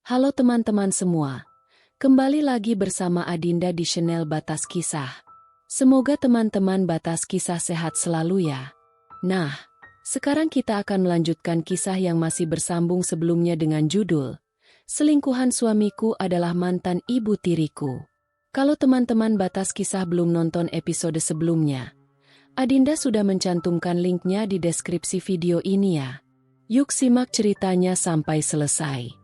Halo teman-teman semua, kembali lagi bersama Adinda di channel Batas Kisah. Semoga teman-teman Batas Kisah sehat selalu ya. Nah, sekarang kita akan melanjutkan kisah yang masih bersambung sebelumnya dengan judul Selingkuhan Suamiku Adalah Mantan Ibu Tiriku. Kalau teman-teman Batas Kisah belum nonton episode sebelumnya, Adinda sudah mencantumkan linknya di deskripsi video ini ya. Yuk simak ceritanya sampai selesai.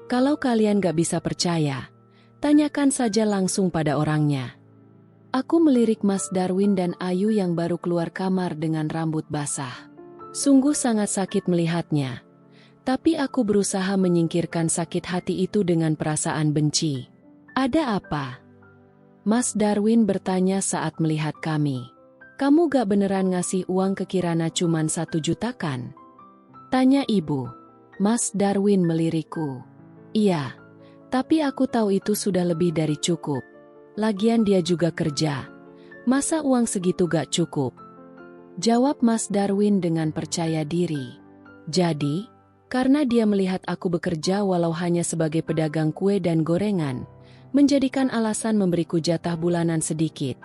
Kalau kalian gak bisa percaya, tanyakan saja langsung pada orangnya. Aku melirik Mas Darwin dan Ayu yang baru keluar kamar dengan rambut basah. Sungguh sangat sakit melihatnya. Tapi aku berusaha menyingkirkan sakit hati itu dengan perasaan benci. Ada apa? Mas Darwin bertanya saat melihat kami. Kamu gak beneran ngasih uang ke Kirana cuman 1 juta kan? Tanya ibu. Mas Darwin melirikku. Iya, tapi aku tahu itu sudah lebih dari cukup. Lagian dia juga kerja. Masa uang segitu gak cukup? Jawab Mas Darwin dengan percaya diri. Jadi, karena dia melihat aku bekerja walau hanya sebagai pedagang kue dan gorengan, menjadikan alasan memberiku jatah bulanan sedikit.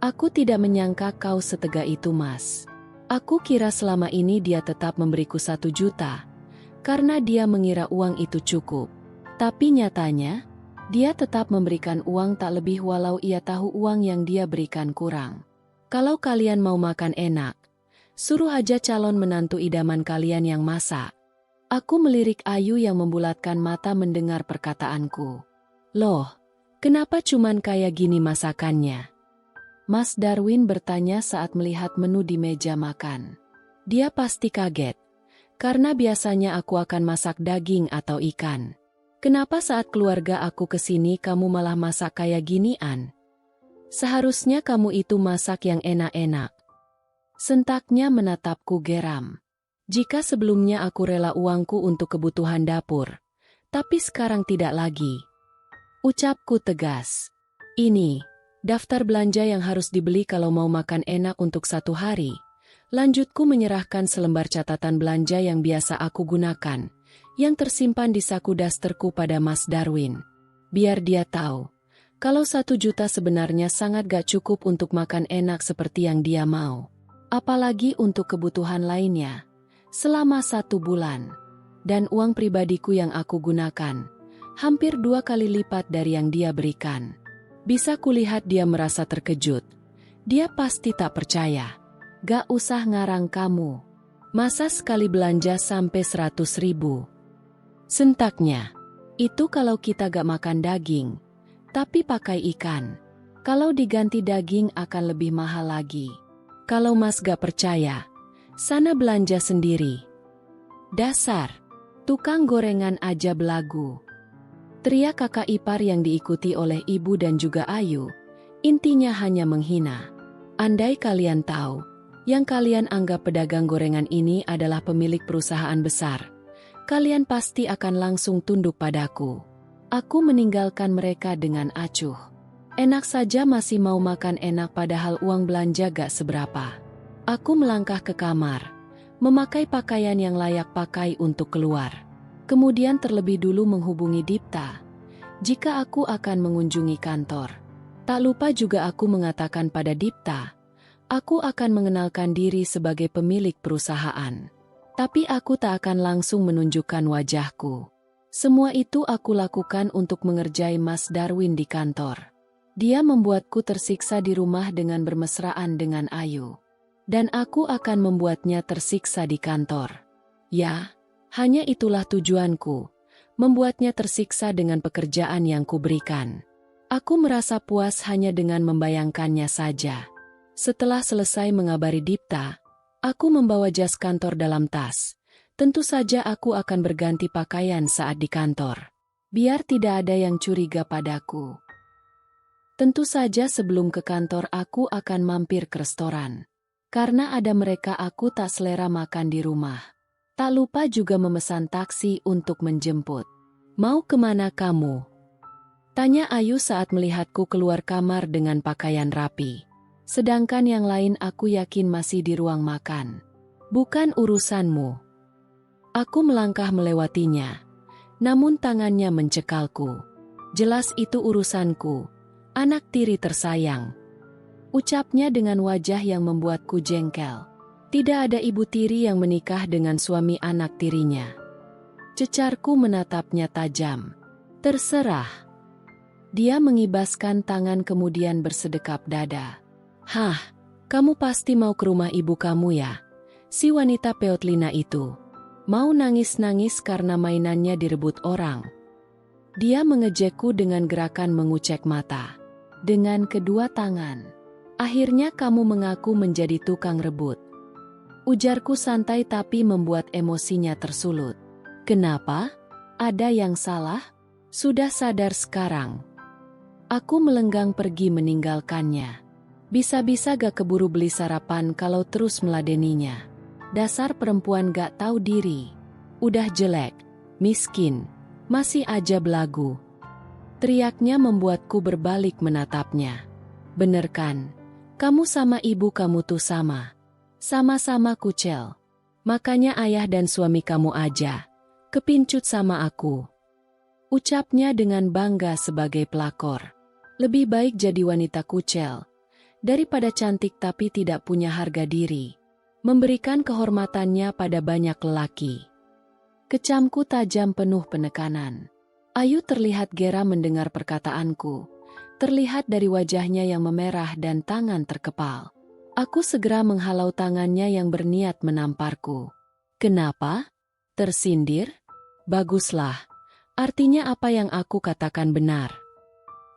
Aku tidak menyangka kau setega itu, Mas. Aku kira selama ini dia tetap memberiku 1 juta. Karena dia mengira uang itu cukup. Tapi nyatanya, dia tetap memberikan uang tak lebih walau ia tahu uang yang dia berikan kurang. Kalau kalian mau makan enak, suruh aja calon menantu idaman kalian yang masak. Aku melirik Ayu yang membulatkan mata mendengar perkataanku. Loh, kenapa cuman kayak gini masakannya? Mas Darwin bertanya saat melihat menu di meja makan. Dia pasti kaget. Karena biasanya aku akan masak daging atau ikan. Kenapa saat keluarga aku kesini kamu malah masak kayak ginian? Seharusnya kamu itu masak yang enak-enak. Sentaknya menatapku geram. Jika sebelumnya aku rela uangku untuk kebutuhan dapur, tapi sekarang tidak lagi. Ucapku tegas. Ini, daftar belanja yang harus dibeli kalau mau makan enak untuk 1 hari. Lanjutku menyerahkan selembar catatan belanja yang biasa aku gunakan, yang tersimpan di saku dasterku pada Mas Darwin. Biar dia tahu, kalau 1 juta sebenarnya sangat gak cukup untuk makan enak seperti yang dia mau. Apalagi untuk kebutuhan lainnya, selama 1 bulan. Dan uang pribadiku yang aku gunakan, hampir 2 kali lipat dari yang dia berikan. Bisa kulihat dia merasa terkejut. Dia pasti tak percaya. Gak usah ngarang kamu. Masa sekali belanja sampai 100 ribu? Sentaknya. Itu kalau kita gak makan daging. Tapi pakai ikan. Kalau diganti daging akan lebih mahal lagi. Kalau Mas gak percaya, sana belanja sendiri. Dasar. Tukang gorengan aja belagu. Teriak kakak ipar yang diikuti oleh ibu dan juga Ayu. Intinya hanya menghina. Andai kalian tahu, yang kalian anggap pedagang gorengan ini adalah pemilik perusahaan besar, kalian pasti akan langsung tunduk padaku. Aku meninggalkan mereka dengan acuh. Enak saja masih mau makan enak padahal uang belanja gak seberapa. Aku melangkah ke kamar, memakai pakaian yang layak pakai untuk keluar. Kemudian terlebih dulu menghubungi Dipta, jika aku akan mengunjungi kantor. Tak lupa juga aku mengatakan pada Dipta, aku akan mengenalkan diri sebagai pemilik perusahaan. Tapi aku tak akan langsung menunjukkan wajahku. Semua itu aku lakukan untuk mengerjai Mas Darwin di kantor. Dia membuatku tersiksa di rumah dengan bermesraan dengan Ayu. Dan aku akan membuatnya tersiksa di kantor. Ya, hanya itulah tujuanku. Membuatnya tersiksa dengan pekerjaan yang kuberikan. Aku merasa puas hanya dengan membayangkannya saja. Setelah selesai mengabari Dipta, aku membawa jas kantor dalam tas. Tentu saja aku akan berganti pakaian saat di kantor. Biar tidak ada yang curiga padaku. Tentu saja sebelum ke kantor aku akan mampir ke restoran. Karena ada mereka aku tak selera makan di rumah. Tak lupa juga memesan taksi untuk menjemput. Mau kemana kamu? Tanya Ayu saat melihatku keluar kamar dengan pakaian rapi. Sedangkan yang lain aku yakin masih di ruang makan. Bukan urusanmu. Aku melangkah melewatinya. Namun tangannya mencekalku. Jelas itu urusanku. Anak tiri tersayang. Ucapnya dengan wajah yang membuatku jengkel. Tidak ada ibu tiri yang menikah dengan suami anak tirinya. Cecarku menatapnya tajam. Terserah. Dia mengibaskan tangan kemudian bersedekap dada. Hah, kamu pasti mau ke rumah ibu kamu ya? Si wanita Peotlina itu. Mau nangis-nangis karena mainannya direbut orang. Dia mengejekku dengan gerakan mengucek mata. Dengan kedua tangan. Akhirnya kamu mengaku menjadi tukang rebut. Ujarku santai tapi membuat emosinya tersulut. Kenapa? Ada yang salah? Sudah sadar sekarang. Aku melenggang pergi meninggalkannya. Bisa-bisa gak keburu beli sarapan kalau terus meladeninya. Dasar perempuan gak tahu diri. Udah jelek, miskin, masih aja belagu. Teriaknya membuatku berbalik menatapnya. Bener kan? Kamu sama ibu kamu tuh sama. Sama-sama kucel. Makanya ayah dan suami kamu aja. Kepincut sama aku. Ucapnya dengan bangga sebagai pelakor. Lebih baik jadi wanita kucel. Daripada cantik tapi tidak punya harga diri. Memberikan kehormatannya pada banyak lelaki. Kecamku tajam penuh penekanan. Ayu terlihat geram mendengar perkataanku. Terlihat dari wajahnya yang memerah dan tangan terkepal. Aku segera menghalau tangannya yang berniat menamparku. Kenapa? Tersindir? Baguslah. Artinya apa yang aku katakan benar.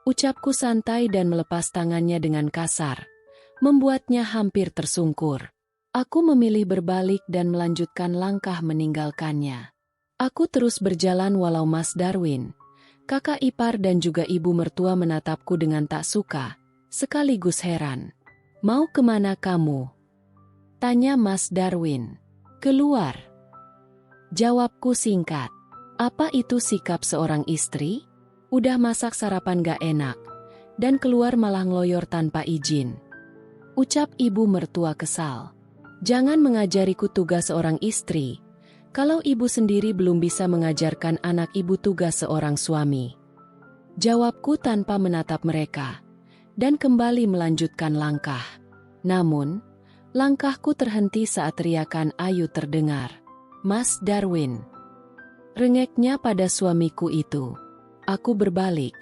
Ucapku santai dan melepas tangannya dengan kasar. Membuatnya hampir tersungkur. Aku memilih berbalik dan melanjutkan langkah meninggalkannya. Aku terus berjalan walau Mas Darwin, kakak ipar dan juga ibu mertua menatapku dengan tak suka, sekaligus heran. Mau kemana kamu? Tanya Mas Darwin. Keluar. Jawabku singkat. Apa itu sikap seorang istri? Udah masak sarapan gak enak, dan keluar malah ngeloyor tanpa izin. Ucap ibu mertua kesal. Jangan mengajariku tugas seorang istri, kalau ibu sendiri belum bisa mengajarkan anak ibu tugas seorang suami. Jawabku tanpa menatap mereka, dan kembali melanjutkan langkah. Namun, langkahku terhenti saat teriakan Ayu terdengar. Mas Darwin. Rengeknya pada suamiku itu. Aku berbalik,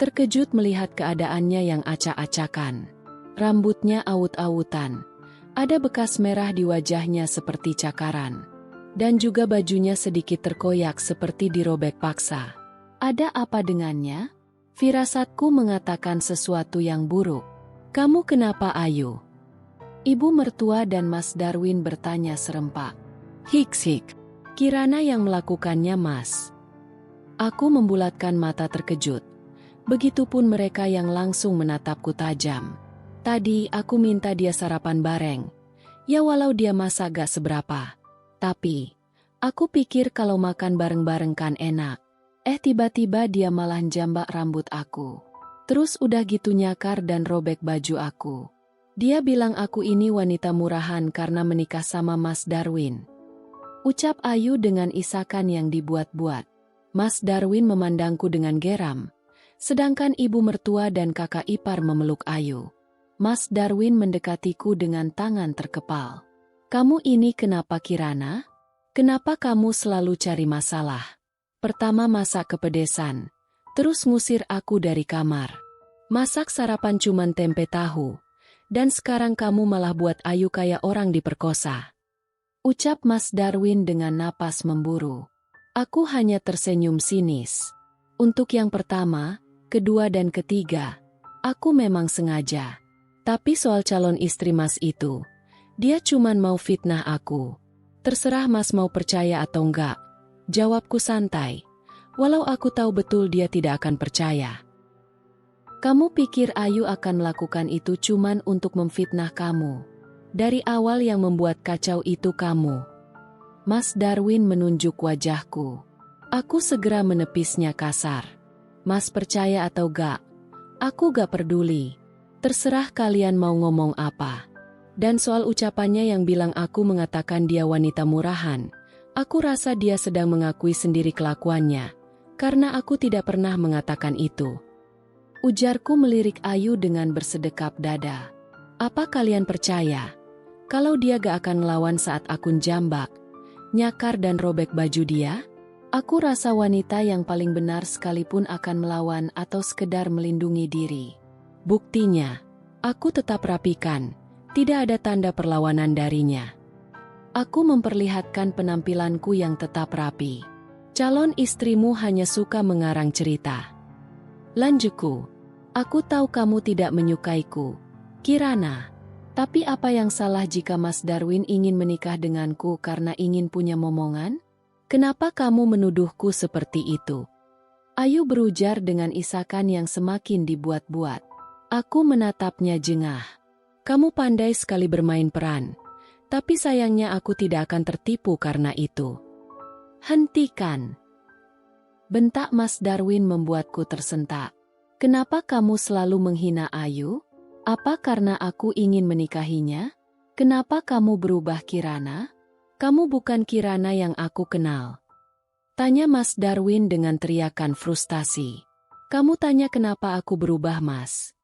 terkejut melihat keadaannya yang acak-acakan. Rambutnya awut-awutan, ada bekas merah di wajahnya seperti cakaran. Dan juga bajunya sedikit terkoyak seperti dirobek paksa. Ada apa dengannya? Firasatku mengatakan sesuatu yang buruk. Kamu kenapa Ayu? Ibu mertua dan Mas Darwin bertanya serempak. Hik-hik, Kirana yang melakukannya Mas. Aku membulatkan mata terkejut. Begitupun mereka yang langsung menatapku tajam. Tadi aku minta dia sarapan bareng. Ya walau dia masak gak seberapa. Tapi, aku pikir kalau makan bareng-bareng kan enak. Tiba-tiba dia malah jambak rambut aku. Terus udah gitu nyakar dan robek baju aku. Dia bilang aku ini wanita murahan karena menikah sama Mas Darwin. Ucap Ayu dengan isakan yang dibuat-buat. Mas Darwin memandangku dengan geram, sedangkan ibu mertua dan kakak ipar memeluk Ayu. Mas Darwin mendekatiku dengan tangan terkepal. Kamu ini kenapa Kirana? Kenapa kamu selalu cari masalah? Pertama masak kepedesan, terus ngusir aku dari kamar. Masak sarapan cuman tempe tahu, dan sekarang kamu malah buat Ayu kayak orang diperkosa. Ucap Mas Darwin dengan napas memburu. Aku hanya tersenyum sinis. Untuk yang pertama, kedua dan ketiga, aku memang sengaja. Tapi soal calon istri Mas itu, dia cuman mau fitnah aku. Terserah Mas mau percaya atau enggak. Jawabku santai. Walau aku tahu betul dia tidak akan percaya. Kamu pikir Ayu akan melakukan itu cuman untuk memfitnah kamu. Dari awal yang membuat kacau itu kamu. Mas Darwin menunjuk wajahku. Aku segera menepisnya kasar. Mas percaya atau gak? Aku gak peduli. Terserah kalian mau ngomong apa. Dan soal ucapannya yang bilang aku mengatakan dia wanita murahan, aku rasa dia sedang mengakui sendiri kelakuannya, karena aku tidak pernah mengatakan itu. Ujarku melirik Ayu dengan bersedekap dada. Apa kalian percaya? Kalau dia gak akan melawan saat aku jambak, nyakar dan robek baju dia? Aku rasa wanita yang paling benar sekalipun akan melawan atau sekedar melindungi diri. Buktinya, aku tetap rapikan, tidak ada tanda perlawanan darinya. Aku memperlihatkan penampilanku yang tetap rapi. Calon istrimu hanya suka mengarang cerita. Lanjutku, aku tahu kamu tidak menyukaiku, Kirana. Tapi apa yang salah jika Mas Darwin ingin menikah denganku karena ingin punya momongan? Kenapa kamu menuduhku seperti itu? Ayu berujar dengan isakan yang semakin dibuat-buat. Aku menatapnya jengah. Kamu pandai sekali bermain peran, tapi sayangnya aku tidak akan tertipu karena itu. Hentikan! Bentak Mas Darwin membuatku tersentak. Kenapa kamu selalu menghina Ayu? Apa karena aku ingin menikahinya? Kenapa kamu berubah Kirana? Kamu bukan Kirana yang aku kenal. Tanya Mas Darwin dengan teriakan frustasi. Kamu tanya kenapa aku berubah, Mas?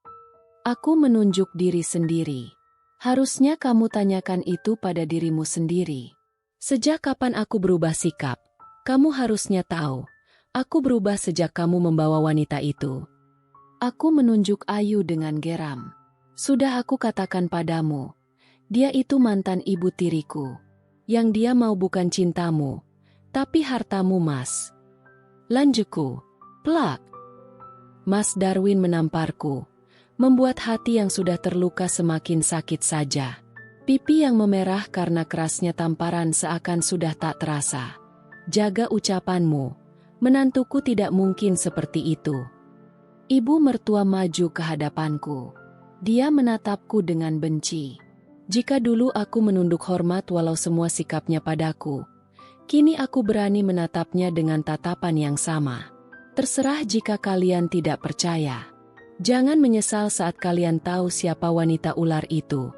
Aku menunjuk diri sendiri. Harusnya kamu tanyakan itu pada dirimu sendiri. Sejak kapan aku berubah sikap? Kamu harusnya tahu. Aku berubah sejak kamu membawa wanita itu. Aku menunjuk Ayu dengan geram. Sudah aku katakan padamu, dia itu mantan ibu tiriku. Yang dia mau bukan cintamu, tapi hartamu, Mas. Lanjutku. Plak. Mas Darwin menamparku, membuat hati yang sudah terluka semakin sakit saja. Pipi yang memerah karena kerasnya tamparan seakan sudah tak terasa. Jaga ucapanmu, menantuku tidak mungkin seperti itu. Ibu mertua maju ke hadapanku. Dia menatapku dengan benci. Jika dulu aku menunduk hormat walau semua sikapnya padaku, kini aku berani menatapnya dengan tatapan yang sama. Terserah jika kalian tidak percaya. Jangan menyesal saat kalian tahu siapa wanita ular itu.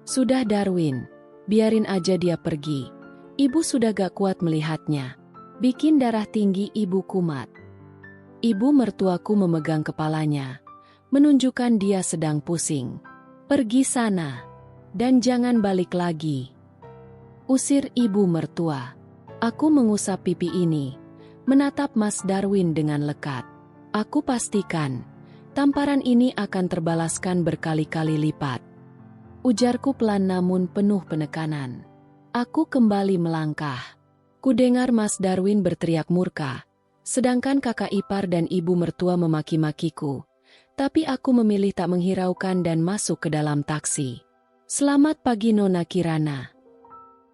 Sudah Darwin, biarin aja dia pergi. Ibu sudah gak kuat melihatnya. Bikin darah tinggi ibu kumat. Ibu mertuaku memegang kepalanya, menunjukkan dia sedang pusing. Pergi sana, dan jangan balik lagi. Usir ibu mertua. Aku mengusap pipi ini, menatap Mas Darwin dengan lekat. Aku pastikan, tamparan ini akan terbalaskan berkali-kali lipat. Ujarku pelan namun penuh penekanan. Aku kembali melangkah. Kudengar Mas Darwin berteriak murka, sedangkan kakak ipar dan ibu mertua memaki-makiku. Tapi aku memilih tak menghiraukan dan masuk ke dalam taksi. Selamat pagi Nona Kirana.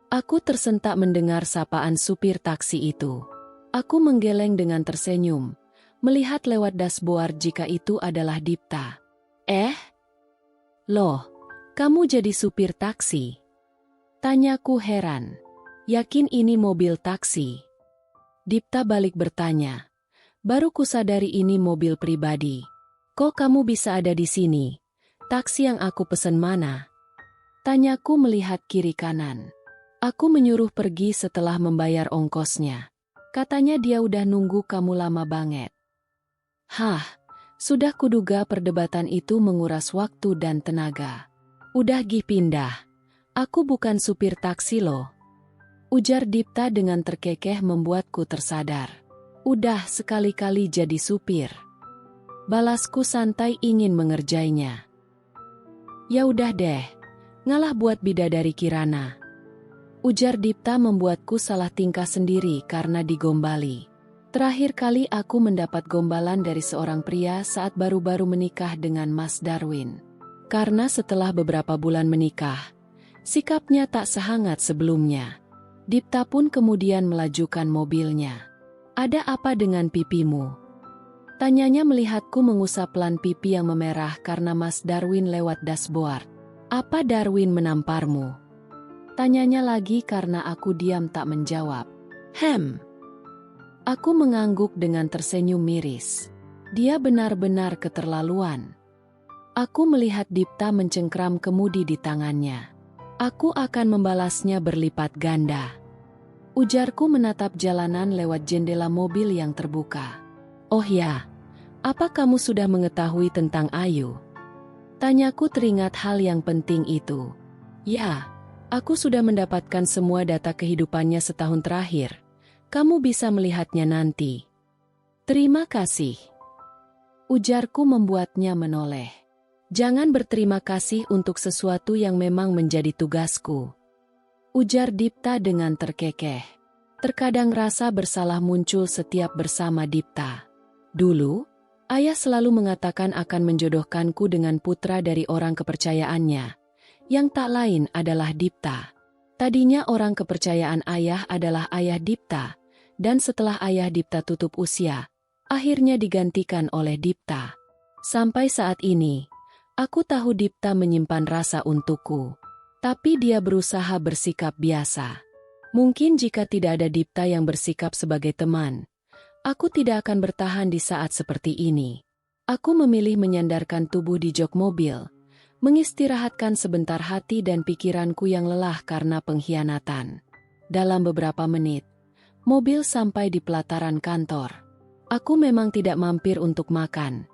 Aku tersentak mendengar sapaan supir taksi itu. Aku menggeleng dengan tersenyum, melihat lewat dashboard jika itu adalah Dipta. Loh, kamu jadi supir taksi? Tanyaku heran. Yakin ini mobil taksi? Dipta balik bertanya. Baru kusadari ini mobil pribadi. Kok kamu bisa ada di sini? Taksi yang aku pesen mana? Tanyaku melihat kiri kanan. Aku menyuruh pergi setelah membayar ongkosnya. Katanya dia udah nunggu kamu lama banget. Hah, sudah kuduga perdebatan itu menguras waktu dan tenaga. Udah pindah. Aku bukan supir taksi loh. Ujar Dipta dengan terkekeh membuatku tersadar. Udah sekali-kali jadi supir. Balasku santai ingin mengerjainya. Ya udah deh, ngalah buat bidadari Kirana. Ujar Dipta membuatku salah tingkah sendiri karena digombali. Terakhir kali aku mendapat gombalan dari seorang pria saat baru-baru menikah dengan Mas Darwin. Karena setelah beberapa bulan menikah, sikapnya tak sehangat sebelumnya. Dipta pun kemudian melajukan mobilnya. Ada apa dengan pipimu? Tanyanya melihatku mengusap pelan pipi yang memerah karena Mas Darwin lewat dashboard. Apa Darwin menamparmu? Tanyanya lagi karena aku diam tak menjawab. Aku mengangguk dengan tersenyum miris. Dia benar-benar keterlaluan. Aku melihat Dipta mencengkram kemudi di tangannya. Aku akan membalasnya berlipat ganda. Ujarku menatap jalanan lewat jendela mobil yang terbuka. Oh ya, apa kamu sudah mengetahui tentang Ayu? Tanyaku teringat hal yang penting itu. Ya, aku sudah mendapatkan semua data kehidupannya setahun terakhir. Kamu bisa melihatnya nanti. Terima kasih. Ujarku membuatnya menoleh. Jangan berterima kasih untuk sesuatu yang memang menjadi tugasku. Ujar Dipta dengan terkekeh. Terkadang rasa bersalah muncul setiap bersama Dipta. Dulu, ayah selalu mengatakan akan menjodohkanku dengan putra dari orang kepercayaannya, yang tak lain adalah Dipta. Tadinya orang kepercayaan ayah adalah ayah Dipta, dan setelah ayah Dipta tutup usia, akhirnya digantikan oleh Dipta. Sampai saat ini, aku tahu Dipta menyimpan rasa untukku, tapi dia berusaha bersikap biasa. Mungkin jika tidak ada Dipta yang bersikap sebagai teman, aku tidak akan bertahan di saat seperti ini. Aku memilih menyandarkan tubuh di jok mobil, mengistirahatkan sebentar hati dan pikiranku yang lelah karena pengkhianatan. Dalam beberapa menit, mobil sampai di pelataran kantor. Aku memang tidak mampir untuk makan.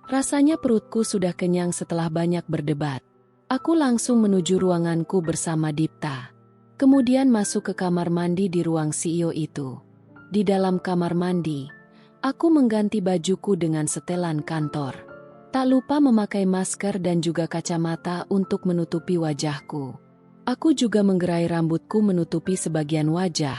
Rasanya perutku sudah kenyang setelah banyak berdebat. Aku langsung menuju ruanganku bersama Dipta. Kemudian masuk ke kamar mandi di ruang CEO itu. Di dalam kamar mandi, aku mengganti bajuku dengan setelan kantor. Tak lupa memakai masker dan juga kacamata untuk menutupi wajahku. Aku juga menggerai rambutku menutupi sebagian wajah,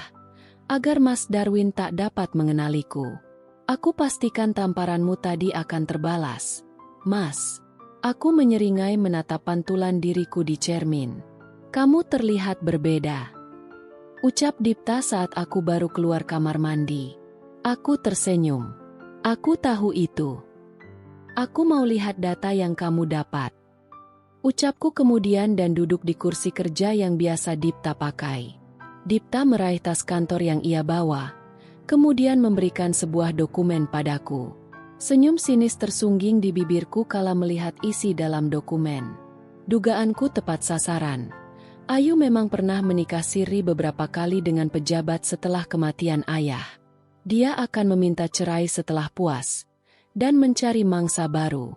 agar Mas Darwin tak dapat mengenaliku. Aku pastikan tamparanmu tadi akan terbalas. Mas, aku menyeringai menatap pantulan diriku di cermin. Kamu terlihat berbeda. Ucap Dipta saat aku baru keluar kamar mandi. Aku tersenyum. Aku tahu itu. Aku mau lihat data yang kamu dapat. Ucapku kemudian dan duduk di kursi kerja yang biasa Dipta pakai. Dipta meraih tas kantor yang ia bawa, kemudian memberikan sebuah dokumen padaku. Senyum sinis tersungging di bibirku kala melihat isi dalam dokumen. Dugaanku tepat sasaran. Ayu memang pernah menikah siri beberapa kali dengan pejabat setelah kematian ayah. Dia akan meminta cerai setelah puas dan mencari mangsa baru.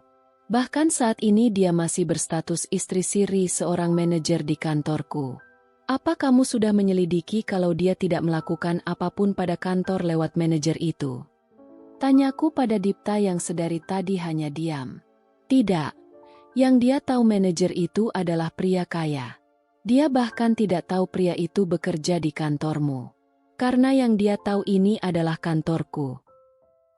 Bahkan saat ini dia masih berstatus istri siri seorang manajer di kantorku. Apa kamu sudah menyelidiki kalau dia tidak melakukan apapun pada kantor lewat manajer itu? Tanyaku pada Dipta yang sedari tadi hanya diam. Tidak. Yang dia tahu manajer itu adalah pria kaya. Dia bahkan tidak tahu pria itu bekerja di kantormu. Karena yang dia tahu ini adalah kantorku.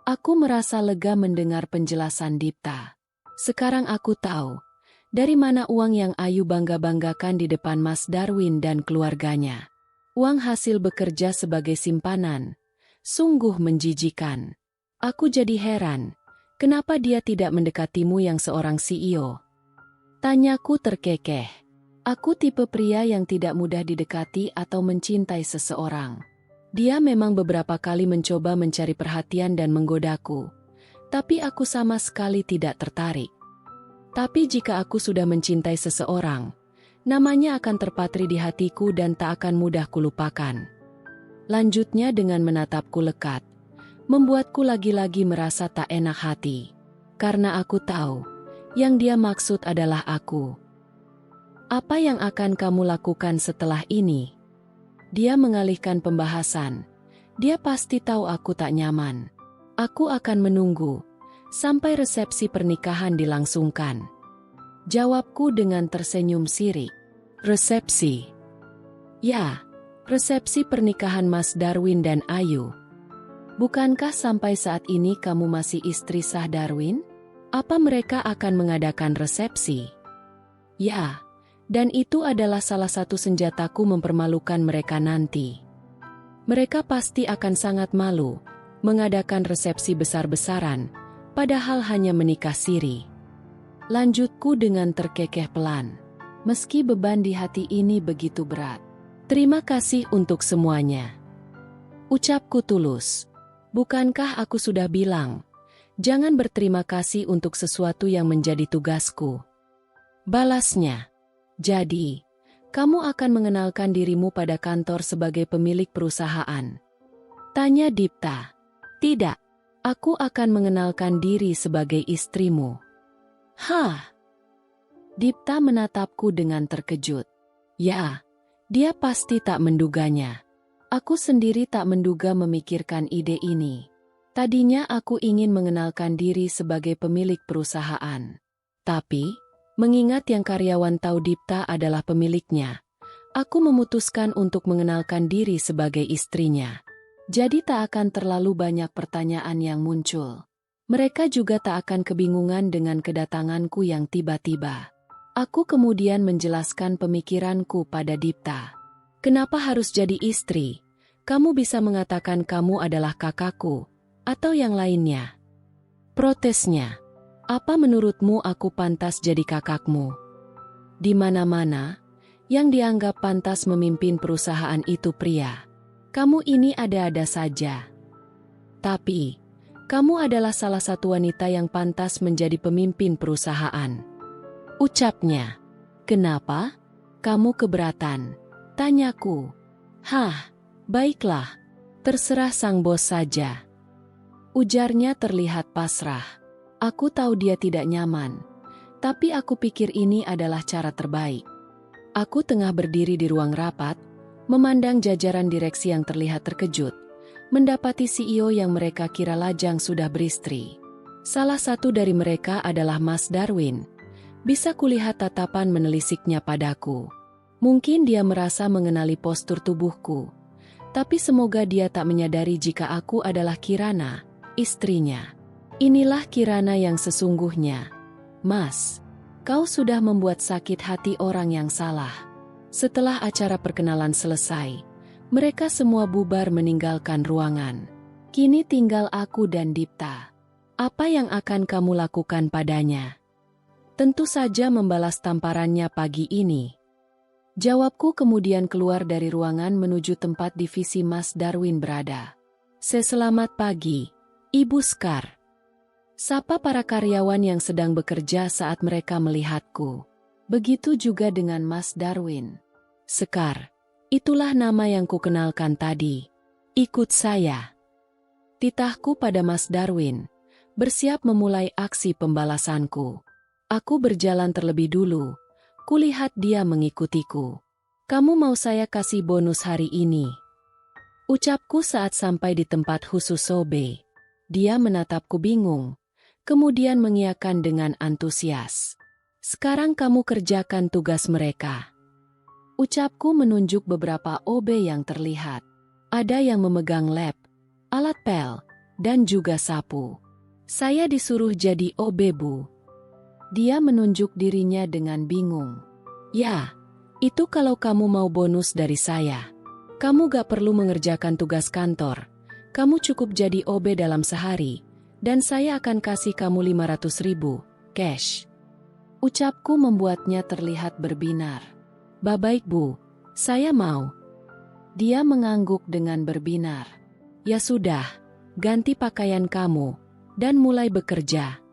Aku merasa lega mendengar penjelasan Dipta. Sekarang aku tahu dari mana uang yang Ayu bangga-banggakan di depan Mas Darwin dan keluarganya. Uang hasil bekerja sebagai simpanan. Sungguh menjijikan. Aku jadi heran, kenapa dia tidak mendekatimu yang seorang CEO? Tanyaku terkekeh. Aku tipe pria yang tidak mudah didekati atau mencintai seseorang. Dia memang beberapa kali mencoba mencari perhatian dan menggodaku, tapi aku sama sekali tidak tertarik. Tapi jika aku sudah mencintai seseorang, namanya akan terpatri di hatiku dan tak akan mudah kulupakan. Lanjutnya dengan menatapku lekat, membuatku lagi-lagi merasa tak enak hati. Karena aku tahu, yang dia maksud adalah aku. Apa yang akan kamu lakukan setelah ini? Dia mengalihkan pembahasan. Dia pasti tahu aku tak nyaman. Aku akan menunggu sampai resepsi pernikahan dilangsungkan. Jawabku dengan tersenyum sirik. Resepsi? Ya, resepsi pernikahan Mas Darwin dan Ayu. Bukankah sampai saat ini kamu masih istri sah Darwin? Apa mereka akan mengadakan resepsi? Ya. Dan itu adalah salah satu senjataku mempermalukan mereka nanti. Mereka pasti akan sangat malu mengadakan resepsi besar-besaran, padahal hanya menikah siri. Lanjutku dengan terkekeh pelan. Meski beban di hati ini begitu berat. Terima kasih untuk semuanya. Ucapku tulus. Bukankah aku sudah bilang, Jangan berterima kasih untuk sesuatu yang menjadi tugasku. Balasnya. Jadi, kamu akan mengenalkan dirimu pada kantor sebagai pemilik perusahaan? Tanya Dipta. Tidak, aku akan mengenalkan diri sebagai istrimu. Hah? Dipta menatapku dengan terkejut. Ya, dia pasti tak menduganya. Aku sendiri tak menduga memikirkan ide ini. Tadinya aku ingin mengenalkan diri sebagai pemilik perusahaan. Tapi, mengingat yang karyawan tahu Dipta adalah pemiliknya, aku memutuskan untuk mengenalkan diri sebagai istrinya. Jadi tak akan terlalu banyak pertanyaan yang muncul. Mereka juga tak akan kebingungan dengan kedatanganku yang tiba-tiba. Aku kemudian menjelaskan pemikiranku pada Dipta. Kenapa harus jadi istri? Kamu bisa mengatakan kamu adalah kakakku, atau yang lainnya. Protesnya. Apa menurutmu aku pantas jadi kakakmu? Di mana-mana, yang dianggap pantas memimpin perusahaan itu pria. Kamu ini ada-ada saja. Tapi, kamu adalah salah satu wanita yang pantas menjadi pemimpin perusahaan. Ucapnya. Kenapa? Kamu keberatan? Tanyaku. Hah, baiklah. Terserah sang bos saja. Ujarnya terlihat pasrah. Aku tahu dia tidak nyaman, tapi aku pikir ini adalah cara terbaik. Aku tengah berdiri di ruang rapat, memandang jajaran direksi yang terlihat terkejut, mendapati CEO yang mereka kira lajang sudah beristri. Salah satu dari mereka adalah Mas Darwin. Bisa kulihat tatapan menelisiknya padaku. Mungkin dia merasa mengenali postur tubuhku, tapi semoga dia tak menyadari jika aku adalah Kirana, istrinya. Inilah Kirana yang sesungguhnya. Mas, kau sudah membuat sakit hati orang yang salah. Setelah acara perkenalan selesai, mereka semua bubar meninggalkan ruangan. Kini tinggal aku dan Dipta. Apa yang akan kamu lakukan padanya? Tentu saja membalas tamparannya pagi ini. Jawabku kemudian keluar dari ruangan menuju tempat divisi Mas Darwin berada. Selamat pagi, Ibu Skar. Sapa para karyawan yang sedang bekerja saat mereka melihatku. Begitu juga dengan Mas Darwin. Sekar, itulah nama yang kukenalkan tadi. Ikut saya. Titahku pada Mas Darwin, bersiap memulai aksi pembalasanku. Aku berjalan terlebih dulu, kulihat dia mengikutiku. Kamu mau saya kasih bonus hari ini? Ucapku saat sampai di tempat khusus Sobe. Dia menatapku bingung, kemudian mengiyakan dengan antusias. Sekarang kamu kerjakan tugas mereka. Ucapku menunjuk beberapa OB yang terlihat. Ada yang memegang lab, alat pel, dan juga sapu. Saya disuruh jadi OB, Bu. Dia menunjuk dirinya dengan bingung. Ya, itu kalau kamu mau bonus dari saya. Kamu gak perlu mengerjakan tugas kantor. Kamu cukup jadi OB dalam sehari, dan saya akan kasih kamu 500.000, cash. Ucapku membuatnya terlihat berbinar. Baik Bu, saya mau. Dia mengangguk dengan berbinar. Ya sudah, ganti pakaian kamu, dan mulai bekerja.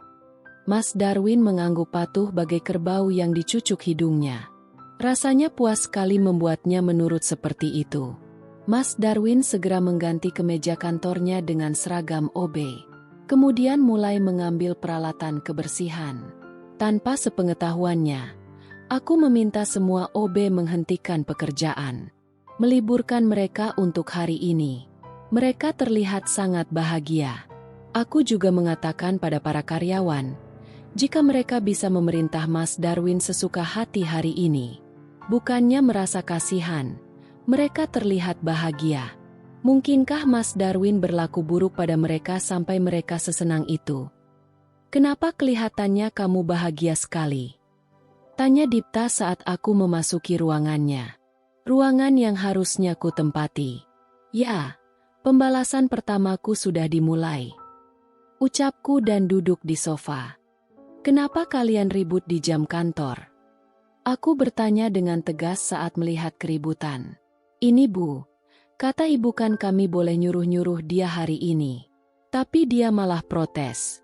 Mas Darwin mengangguk patuh bagai kerbau yang dicucuk hidungnya. Rasanya puas sekali membuatnya menurut seperti itu. Mas Darwin segera mengganti kemeja kantornya dengan seragam OB. Kemudian mulai mengambil peralatan kebersihan. Tanpa sepengetahuannya, aku meminta semua OB menghentikan pekerjaan. Meliburkan mereka untuk hari ini. Mereka terlihat sangat bahagia. Aku juga mengatakan pada para karyawan, jika mereka bisa memerintah Mas Darwin sesuka hati hari ini, bukannya merasa kasihan, mereka terlihat bahagia. Mungkinkah Mas Darwin berlaku buruk pada mereka sampai mereka sesenang itu? Kenapa kelihatannya kamu bahagia sekali? Tanya Dipta saat aku memasuki ruangannya. Ruangan yang harusnya ku tempati. Ya, pembalasan pertamaku sudah dimulai. Ucapku dan duduk di sofa. Kenapa kalian ribut di jam kantor? Aku bertanya dengan tegas saat melihat keributan. Ini Bu, kata ibu kan kami boleh nyuruh-nyuruh dia hari ini. Tapi dia malah protes.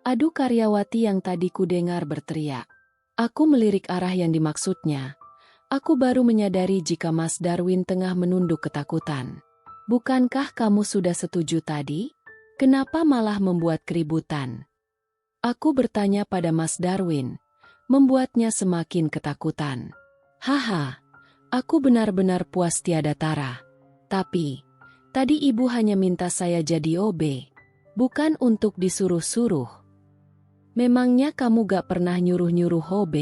Aduh, karyawati yang tadi ku dengar berteriak. Aku melirik arah yang dimaksudnya. Aku baru menyadari jika Mas Darwin tengah menunduk ketakutan. Bukankah kamu sudah setuju tadi? Kenapa malah membuat keributan? Aku bertanya pada Mas Darwin, membuatnya semakin ketakutan. Haha, aku benar-benar puas tiada tara. Tapi, tadi ibu hanya minta saya jadi OB, bukan untuk disuruh-suruh. Memangnya kamu gak pernah nyuruh-nyuruh OB?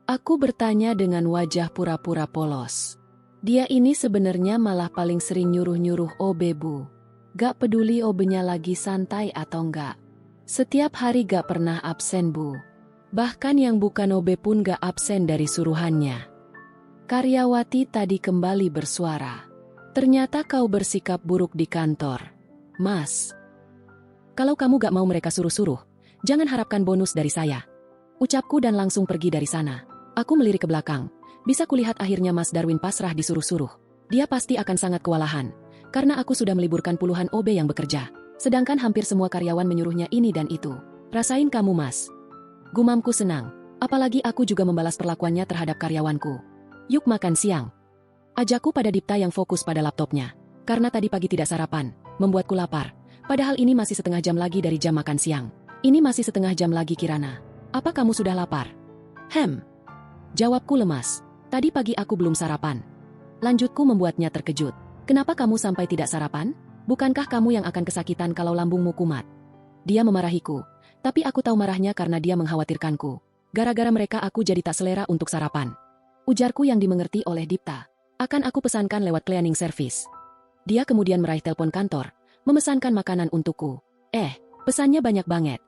Aku bertanya dengan wajah pura-pura polos. Dia ini sebenarnya malah paling sering nyuruh-nyuruh OB, Bu. Gak peduli OB-nya lagi santai atau enggak. Setiap hari gak pernah absen, Bu. Bahkan yang bukan OB pun gak absen dari suruhannya. Karyawati tadi kembali bersuara. Ternyata kau bersikap buruk di kantor. Mas, kalau kamu gak mau mereka suruh-suruh, jangan harapkan bonus dari saya. Ucapku dan langsung pergi dari sana. Aku melirik ke belakang. Bisa kulihat akhirnya Mas Darwin pasrah disuruh-suruh. Dia pasti akan sangat kewalahan. Karena aku sudah meliburkan puluhan OB yang bekerja. Sedangkan hampir semua karyawan menyuruhnya ini dan itu. Rasain kamu, Mas. Gumamku senang. Apalagi aku juga membalas perlakuannya terhadap karyawanku. Yuk makan siang. Ajakku pada Dipta yang fokus pada laptopnya. Karena tadi pagi tidak sarapan, membuatku lapar. Padahal ini masih setengah jam lagi dari jam makan siang. Ini masih setengah jam lagi, Kirana. Apa kamu sudah lapar? Jawabku lemas. Tadi pagi aku belum sarapan. Lanjutku membuatnya terkejut. Kenapa kamu sampai tidak sarapan? Bukankah kamu yang akan kesakitan kalau lambungmu kumat? Dia memarahiku. Tapi aku tahu marahnya karena dia mengkhawatirkanku. Gara-gara mereka aku jadi tak selera untuk sarapan. Ujarku yang dimengerti oleh Dipta. Akan aku pesankan lewat cleaning service. Dia kemudian meraih telepon kantor. Memesankan makanan untukku. Pesannya banyak banget.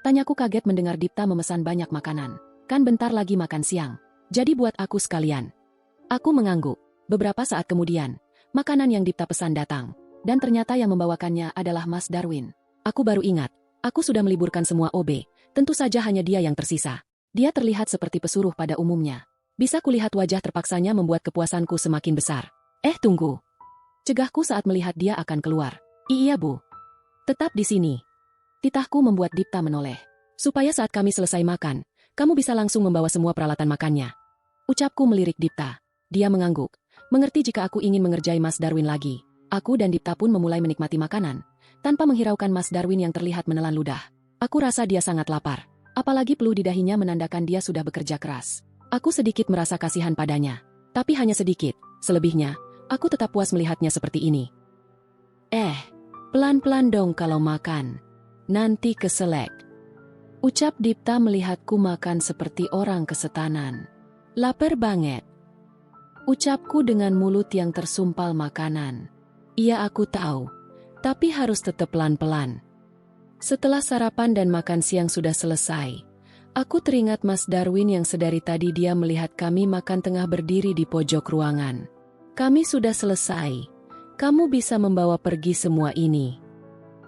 Tanyaku kaget mendengar Dipta memesan banyak makanan. Kan bentar lagi makan siang. Jadi buat aku sekalian. Aku mengangguk. Beberapa saat kemudian, makanan yang Dipta pesan datang. Dan ternyata yang membawakannya adalah Mas Darwin. Aku baru ingat, aku sudah meliburkan semua OB. Tentu saja hanya dia yang tersisa. Dia terlihat seperti pesuruh pada umumnya. Bisa kulihat wajah terpaksanya membuat kepuasanku semakin besar. Tunggu. Cegahku saat melihat dia akan keluar. Iya, Bu. Tetap di sini. Titahku membuat Dipta menoleh. Supaya saat kami selesai makan, kamu bisa langsung membawa semua peralatan makannya. Ucapku melirik Dipta. Dia mengangguk. Mengerti jika aku ingin mengerjai Mas Darwin lagi. Aku dan Dipta pun memulai menikmati makanan. Tanpa menghiraukan Mas Darwin yang terlihat menelan ludah. Aku rasa dia sangat lapar. Apalagi peluh di dahinya menandakan dia sudah bekerja keras. Aku sedikit merasa kasihan padanya. Tapi hanya sedikit. Selebihnya, aku tetap puas melihatnya seperti ini. Pelan-pelan dong kalau makan. Nanti keselek. Ucap Dipta melihatku makan seperti orang kesetanan. Lapar banget. Ucapku dengan mulut yang tersumpal makanan. Iya, aku tahu. Tapi harus tetap pelan-pelan. Setelah sarapan dan makan siang sudah selesai, aku teringat Mas Darwin yang sedari tadi dia melihat kami makan tengah berdiri di pojok ruangan. Kami sudah selesai. Kamu bisa membawa pergi semua ini.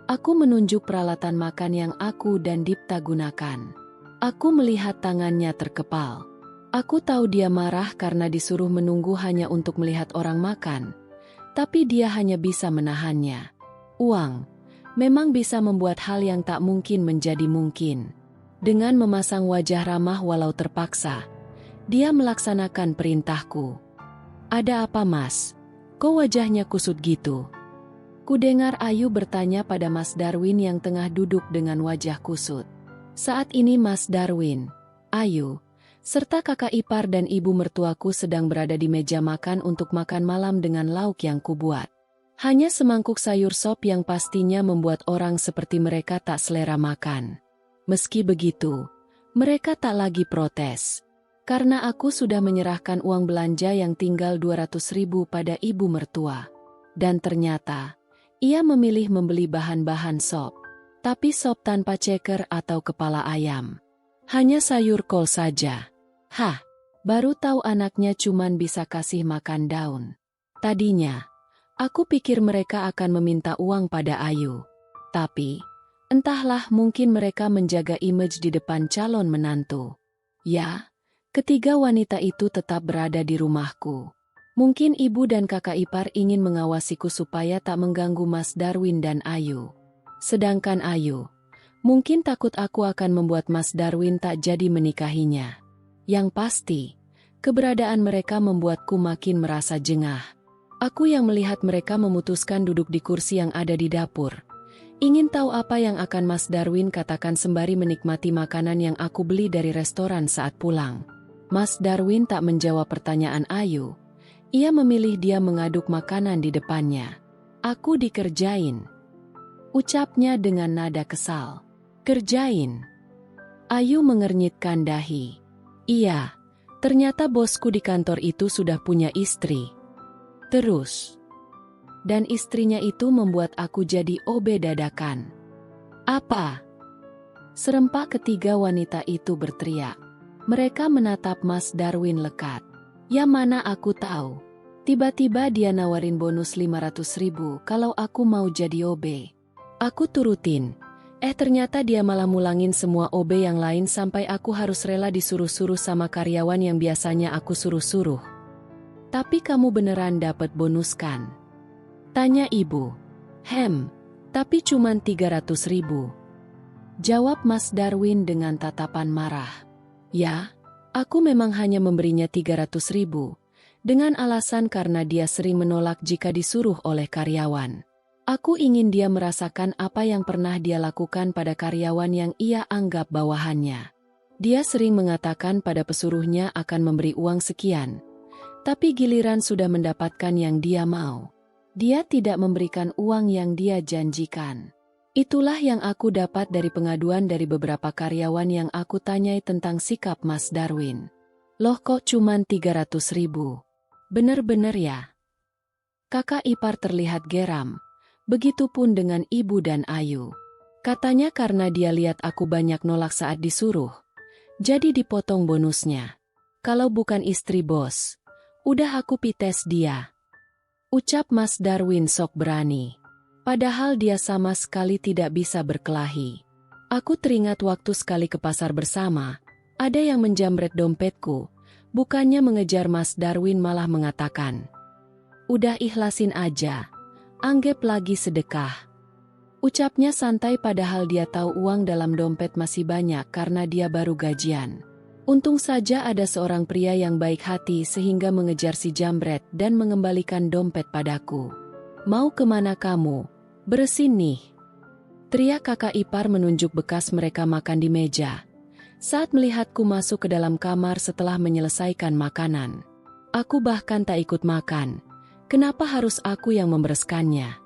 Aku menunjuk peralatan makan yang aku dan Dipta gunakan. Aku melihat tangannya terkepal. Aku tahu dia marah karena disuruh menunggu hanya untuk melihat orang makan. Tapi dia hanya bisa menahannya. Uang memang bisa membuat hal yang tak mungkin menjadi mungkin. Dengan memasang wajah ramah walau terpaksa, dia melaksanakan perintahku. Ada apa, Mas? Kok wajahnya kusut gitu? Kudengar Ayu bertanya pada Mas Darwin yang tengah duduk dengan wajah kusut. Saat ini Mas Darwin, Ayu, serta kakak ipar dan ibu mertuaku sedang berada di meja makan untuk makan malam dengan lauk yang kubuat. Hanya semangkuk sayur sop yang pastinya membuat orang seperti mereka tak selera makan. Meski begitu, mereka tak lagi protes. Karena aku sudah menyerahkan uang belanja yang tinggal 200.000 pada ibu mertua. Dan ternyata, ia memilih membeli bahan-bahan sop. Tapi sop tanpa ceker atau kepala ayam. Hanya sayur kol saja. Baru tahu anaknya cuman bisa kasih makan daun. Tadinya, aku pikir mereka akan meminta uang pada Ayu. Tapi, entahlah mungkin mereka menjaga image di depan calon menantu. Ya, ketiga wanita itu tetap berada di rumahku. Mungkin ibu dan kakak ipar ingin mengawasiku supaya tak mengganggu Mas Darwin dan Ayu. Sedangkan Ayu, Mungkin takut aku akan membuat Mas Darwin tak jadi menikahinya. Yang pasti, keberadaan mereka membuatku makin merasa jengah. Aku yang melihat mereka memutuskan duduk di kursi yang ada di dapur. Ingin tahu apa yang akan Mas Darwin katakan sembari menikmati makanan yang aku beli dari restoran saat pulang. Mas Darwin tak menjawab pertanyaan Ayu. Ia memilih dia mengaduk makanan di depannya. Aku dikerjain, ucapnya dengan nada kesal. Kerjain? Ayu mengernyitkan dahi. Iya, ternyata bosku di kantor itu sudah punya istri. Terus, dan istrinya itu membuat aku jadi OB dadakan. Apa? Serempak ketiga wanita itu berteriak. Mereka menatap Mas Darwin lekat. Ya mana aku tahu. Tiba-tiba dia nawarin bonus 500.000 kalau aku mau jadi OB. Aku turutin. Ternyata dia malah mulangin semua OB yang lain sampai aku harus rela disuruh-suruh sama karyawan yang biasanya aku suruh-suruh. Tapi kamu beneran dapat bonus kan? Tanya ibu. Tapi cuman 300.000. Jawab Mas Darwin dengan tatapan marah. Ya, aku memang hanya memberinya 300.000. Dengan alasan karena dia sering menolak jika disuruh oleh karyawan. Aku ingin dia merasakan apa yang pernah dia lakukan pada karyawan yang ia anggap bawahannya. Dia sering mengatakan pada pesuruhnya akan memberi uang sekian. Tapi giliran sudah mendapatkan yang dia mau. Dia tidak memberikan uang yang dia janjikan. Itulah yang aku dapat dari pengaduan dari beberapa karyawan yang aku tanyai tentang sikap Mas Darwin. Loh kok cuman 300.000? Bener-bener ya? Kakak ipar terlihat geram. Begitupun dengan ibu dan Ayu. Katanya karena dia lihat aku banyak nolak saat disuruh. Jadi dipotong bonusnya. Kalau bukan istri bos, udah aku pites dia. Ucap Mas Darwin sok berani. Padahal dia sama sekali tidak bisa berkelahi. Aku teringat waktu sekali ke pasar bersama, ada yang menjamret dompetku. Bukannya mengejar Mas Darwin malah mengatakan, udah ikhlasin aja. Anggap lagi sedekah. Ucapnya santai padahal dia tahu uang dalam dompet masih banyak karena dia baru gajian. Untung saja ada seorang pria yang baik hati sehingga mengejar si jambret dan mengembalikan dompet padaku. Mau kemana kamu? Beresin nih. Teriak kakak ipar menunjuk bekas mereka makan di meja. Saat melihatku masuk ke dalam kamar setelah menyelesaikan makanan. Aku bahkan tak ikut makan. Kenapa harus aku yang membereskannya?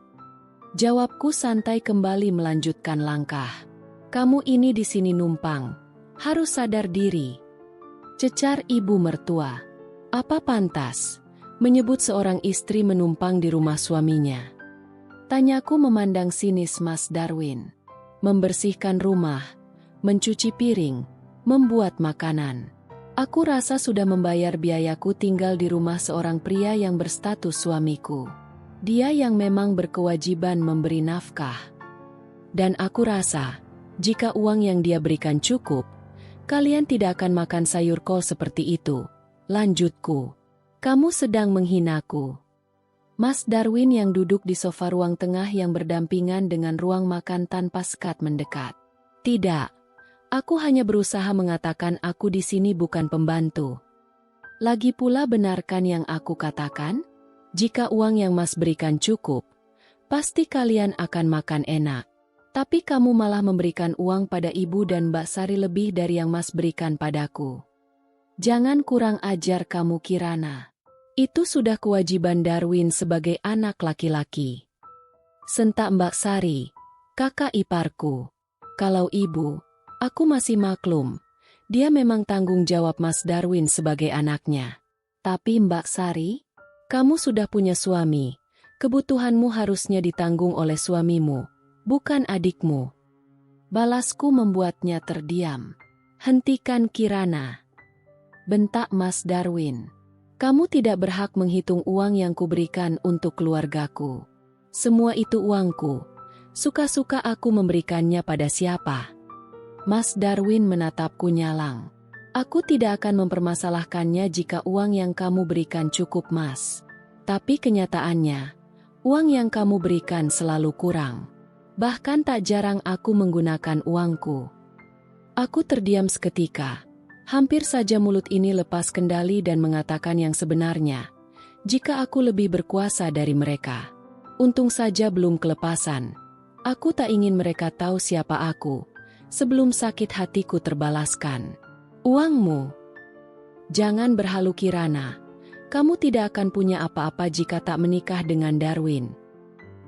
Jawabku santai kembali melanjutkan langkah. Kamu ini di sini numpang. Harus sadar diri. Cecar ibu mertua. Apa pantas menyebut seorang istri menumpang di rumah suaminya? Tanyaku memandang sinis Mas Darwin. Membersihkan rumah, mencuci piring, membuat makanan. Aku rasa sudah membayar biayaku tinggal di rumah seorang pria yang berstatus suamiku. Dia yang memang berkewajiban memberi nafkah. Dan aku rasa, jika uang yang dia berikan cukup, kalian tidak akan makan sayur kol seperti itu. Lanjutku. Kamu sedang menghinaku. Mas Darwin yang duduk di sofa ruang tengah yang berdampingan dengan ruang makan tanpa sekat mendekat. Tidak. Aku hanya berusaha mengatakan aku di sini bukan pembantu. Lagi pula benarkan yang aku katakan? Jika uang yang Mas berikan cukup, pasti kalian akan makan enak. Tapi kamu malah memberikan uang pada ibu dan Mbak Sari lebih dari yang Mas berikan padaku. Jangan kurang ajar kamu Kirana. Itu sudah kewajiban Darwin sebagai anak laki-laki. Sentak Mbak Sari, kakak iparku. Kalau ibu, aku masih maklum, dia memang tanggung jawab Mas Darwin sebagai anaknya. Tapi Mbak Sari, kamu sudah punya suami, kebutuhanmu harusnya ditanggung oleh suamimu, bukan adikmu. Balasku membuatnya terdiam. Hentikan Kirana. Bentak Mas Darwin. Kamu tidak berhak menghitung uang yang kuberikan untuk keluargaku. Semua itu uangku. Suka-suka aku memberikannya pada siapa. Mas Darwin menatapku nyalang. Aku tidak akan mempermasalahkannya jika uang yang kamu berikan cukup Mas. Tapi kenyataannya, uang yang kamu berikan selalu kurang. Bahkan tak jarang aku menggunakan uangku. Aku terdiam seketika. Hampir saja mulut ini lepas kendali dan mengatakan yang sebenarnya. Jika aku lebih berkuasa dari mereka. Untung saja belum kelepasan. Aku tak ingin mereka tahu siapa aku. Sebelum sakit hatiku terbalaskan. Uangmu. Jangan berhalu Kirana. Kamu tidak akan punya apa-apa jika tak menikah dengan Darwin.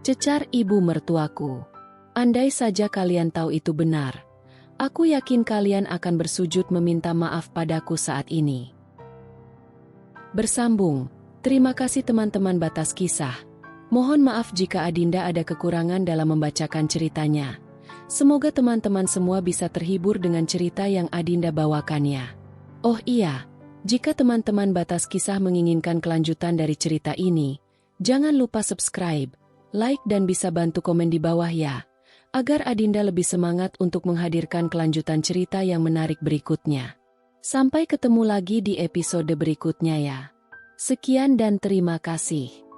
Cecar ibu mertuaku. Andai saja kalian tahu itu benar, aku yakin kalian akan bersujud meminta maaf padaku saat ini. Bersambung, terima kasih teman-teman Batas Kisah. Mohon maaf jika Adinda ada kekurangan dalam membacakan ceritanya. Semoga teman-teman semua bisa terhibur dengan cerita yang Adinda bawakannya. Oh iya, jika teman-teman Batas Kisah menginginkan kelanjutan dari cerita ini, jangan lupa subscribe, like dan bisa bantu komen di bawah ya. Agar Adinda lebih semangat untuk menghadirkan kelanjutan cerita yang menarik berikutnya. Sampai ketemu lagi di episode berikutnya ya. Sekian dan terima kasih.